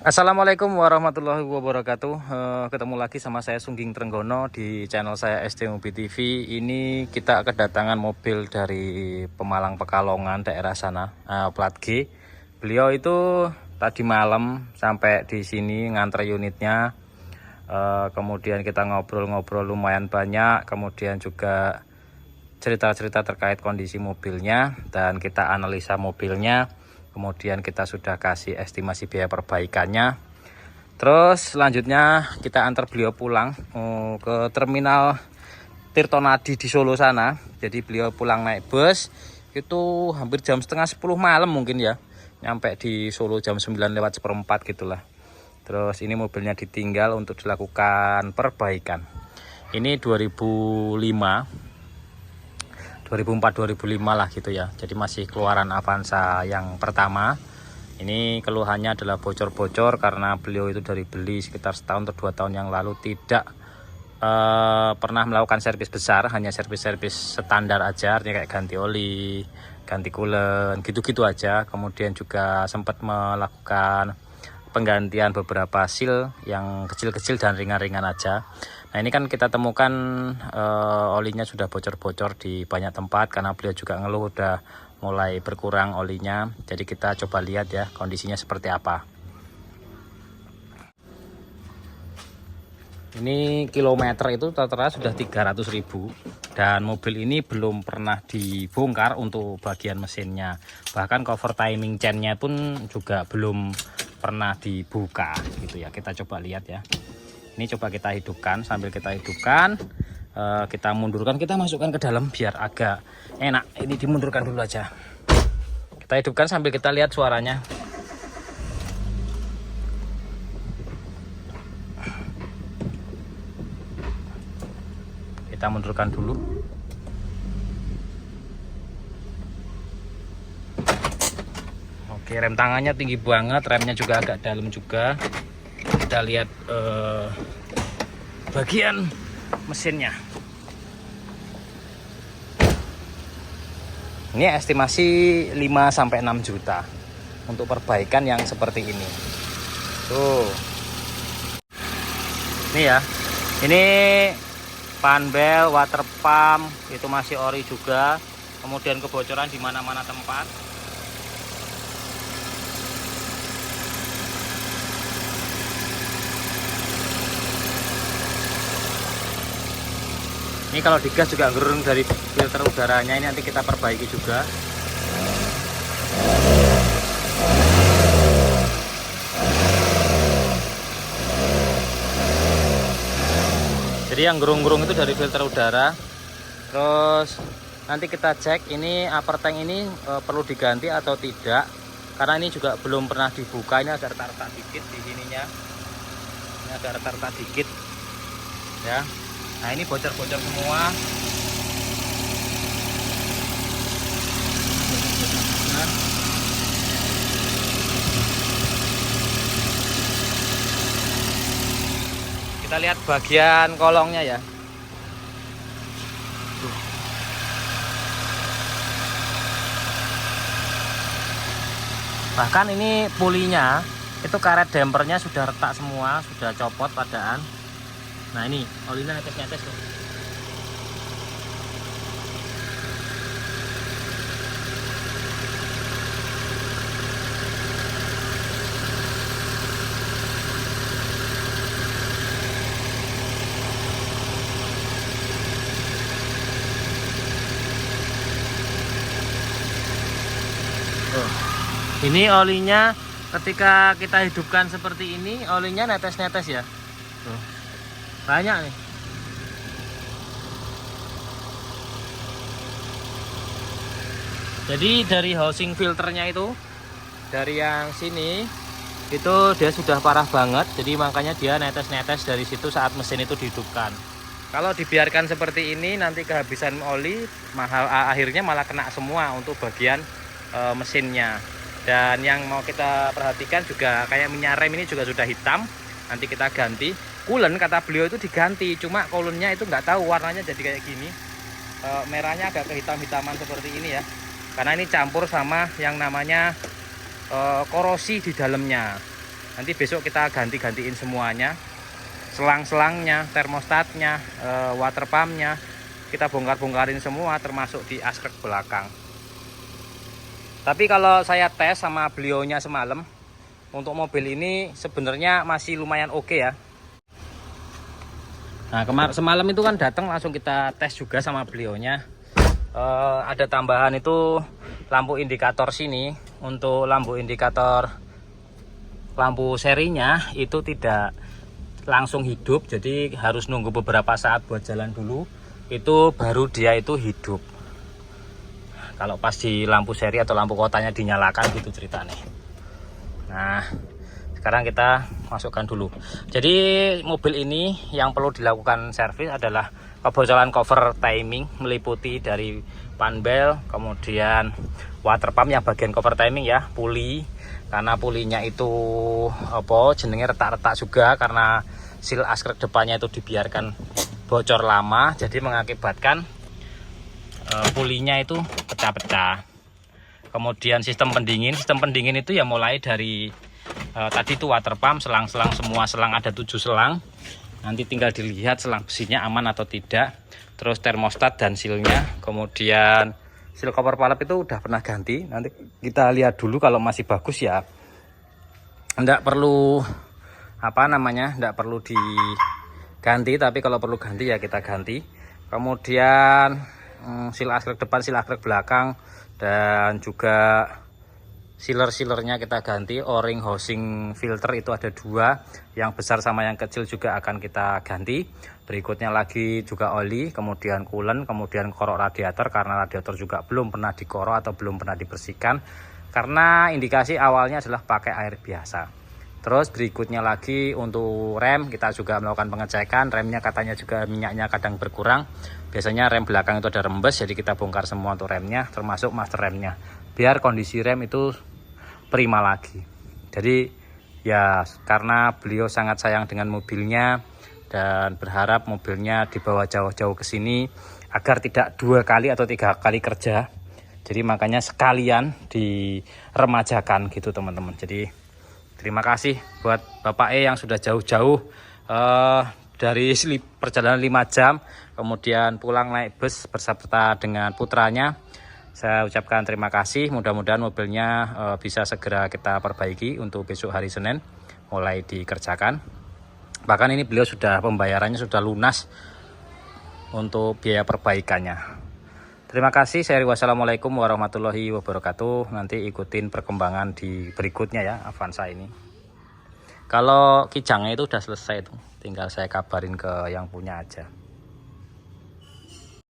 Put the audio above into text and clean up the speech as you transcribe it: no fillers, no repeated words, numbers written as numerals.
Assalamualaikum warahmatullahi wabarakatuh. Ketemu lagi sama saya Sungging Trenggono di channel saya SD Mobi TV. Ini kita kedatangan mobil dari Pemalang Pekalongan daerah sana, plat G. Beliau itu tadi malam sampai di sini ngantre unitnya. Kemudian kita ngobrol-ngobrol lumayan banyak. Kemudian juga cerita-cerita terkait kondisi mobilnya dan kita analisa mobilnya. Kemudian kita sudah kasih estimasi biaya perbaikannya. Terus selanjutnya kita antar beliau pulang ke terminal Tirtonadi di Solo sana. Jadi beliau pulang naik bus itu hampir jam setengah 10 malam mungkin ya. Nyampe di Solo jam 9 lewat seperempat gitulah. Terus ini mobilnya ditinggal untuk dilakukan perbaikan. Ini 2004-2005 lah gitu ya. Jadi masih keluaran Avanza yang pertama. Ini keluhannya adalah bocor-bocor karena beliau itu dari beli sekitar setahun atau 2 tahun yang lalu tidak pernah melakukan servis besar, hanya servis-servis standar aja, artinya kayak ganti oli, ganti coolant, gitu-gitu aja. Kemudian juga sempat melakukan penggantian beberapa seal yang kecil-kecil dan ringan-ringan aja. Nah ini kan kita temukan olinya sudah bocor-bocor di banyak tempat karena beliau juga ngeluh udah mulai berkurang olinya. Jadi kita coba lihat ya kondisinya seperti apa. Ini kilometer itu rata-rata sudah 300.000 dan mobil ini belum pernah dibongkar untuk bagian mesinnya. Bahkan cover timing chainnya pun juga belum pernah dibuka gitu ya. Kita coba lihat ya. Ini coba kita hidupkan, sambil kita hidupkan kita mundurkan, kita masukkan ke dalam biar agak enak. Ini dimundurkan dulu aja. Kita hidupkan sambil kita lihat suaranya. Kita mundurkan dulu. Oke, rem tangannya tinggi banget, remnya juga agak dalam juga. Kita lihat bagian mesinnya. Ini estimasi 5-6 juta untuk perbaikan yang seperti ini. Tuh. Ini ya. Ini panbel, water pump itu masih ori juga. Kemudian kebocoran di mana-mana tempat. Ini kalau digas juga gerung dari filter udaranya, ini nanti kita perbaiki juga. Jadi yang gerung-gerung itu dari filter udara. Terus nanti kita cek ini upper tank ini perlu diganti atau tidak. Karena ini juga belum pernah dibuka, ini ada retak-retak dikit di sininya. Ini ada retak-retak dikit. Ya. Nah ini bocor-bocor semua. Kita lihat bagian kolongnya ya. Bahkan ini pulinya itu karet dampernya sudah retak semua, sudah copot padaan. Nah ini olinya netes-netes tuh. Ini olinya ketika kita hidupkan seperti ini, olinya netes-netes ya. Tuh. Banyak nih. Jadi dari housing filternya itu, dari yang sini itu dia sudah parah banget. Jadi makanya dia netes-netes dari situ saat mesin itu dihidupkan. Kalau dibiarkan seperti ini nanti kehabisan oli, akhirnya malah kena semua untuk bagian mesinnya. Dan yang mau kita perhatikan juga kayak minyak rem ini juga sudah hitam. Nanti kita ganti. Coolant kata beliau itu diganti, cuma coolantnya itu nggak tahu warnanya jadi kayak gini. Merahnya agak kehitam-hitaman seperti ini ya. Karena ini campur sama yang namanya korosi di dalamnya. Nanti besok kita ganti-gantiin semuanya, selang-selangnya, termostatnya, water pumpnya, kita bongkar-bongkarin semua termasuk di askrek belakang. Tapi kalau saya tes sama beliaunya semalam, untuk mobil ini sebenarnya masih lumayan oke ya. Nah semalam itu kan datang langsung kita tes juga sama beliaunya. Ada tambahan itu lampu indikator sini. Untuk lampu indikator lampu serinya itu tidak langsung hidup, jadi harus nunggu beberapa saat buat jalan dulu, itu baru dia itu hidup. Kalau pas di lampu seri atau lampu kotanya dinyalakan gitu ceritanya. Nah sekarang kita masukkan dulu. Jadi mobil ini yang perlu dilakukan servis adalah kebocoran cover timing, meliputi dari panbel, kemudian water pump yang bagian cover timing ya, puli, karena pulinya itu jenenge retak-retak juga karena seal askrek depannya itu dibiarkan bocor lama, jadi mengakibatkan pulinya itu pecah-pecah. Kemudian sistem pendingin itu ya mulai dari tadi itu water pump, selang-selang, semua selang ada 7 selang. Nanti tinggal dilihat selang besinya aman atau tidak. Terus termostat dan sealnya, kemudian seal cover valve itu udah pernah ganti. Nanti kita lihat dulu, kalau masih bagus ya enggak perlu enggak perlu diganti, tapi kalau perlu ganti ya kita ganti. Kemudian seal askrek depan, seal askrek belakang, dan juga sealernya kita ganti. O-ring housing filter itu ada 2, yang besar sama yang kecil juga akan kita ganti. Berikutnya lagi juga oli, kemudian coolant, kemudian korok radiator, karena radiator juga belum pernah dikorok atau belum pernah dibersihkan, karena indikasi awalnya adalah pakai air biasa. Terus berikutnya lagi untuk rem, kita juga melakukan pengecekan. Remnya katanya juga minyaknya kadang berkurang. Biasanya rem belakang itu ada rembes, jadi kita bongkar semua untuk remnya, termasuk master remnya, biar kondisi rem itu prima lagi. Jadi ya karena beliau sangat sayang dengan mobilnya dan berharap mobilnya dibawa jauh-jauh ke sini agar tidak 2 kali atau 3 kali kerja. Jadi makanya sekalian diremajakan gitu teman-teman. Jadi terima kasih buat Bapak yang sudah jauh-jauh dari perjalanan 5 jam, kemudian pulang naik bus beserta dengan putranya. Saya ucapkan terima kasih, mudah-mudahan mobilnya bisa segera kita perbaiki untuk besok hari Senin mulai dikerjakan. Bahkan ini beliau sudah, pembayarannya sudah lunas untuk biaya perbaikannya. Terima kasih, saya wassalamualaikum warahmatullahi wabarakatuh. Nanti ikutin perkembangan di berikutnya ya Avanza ini. Kalau kijangnya itu udah selesai tuh, tinggal saya kabarin ke yang punya aja.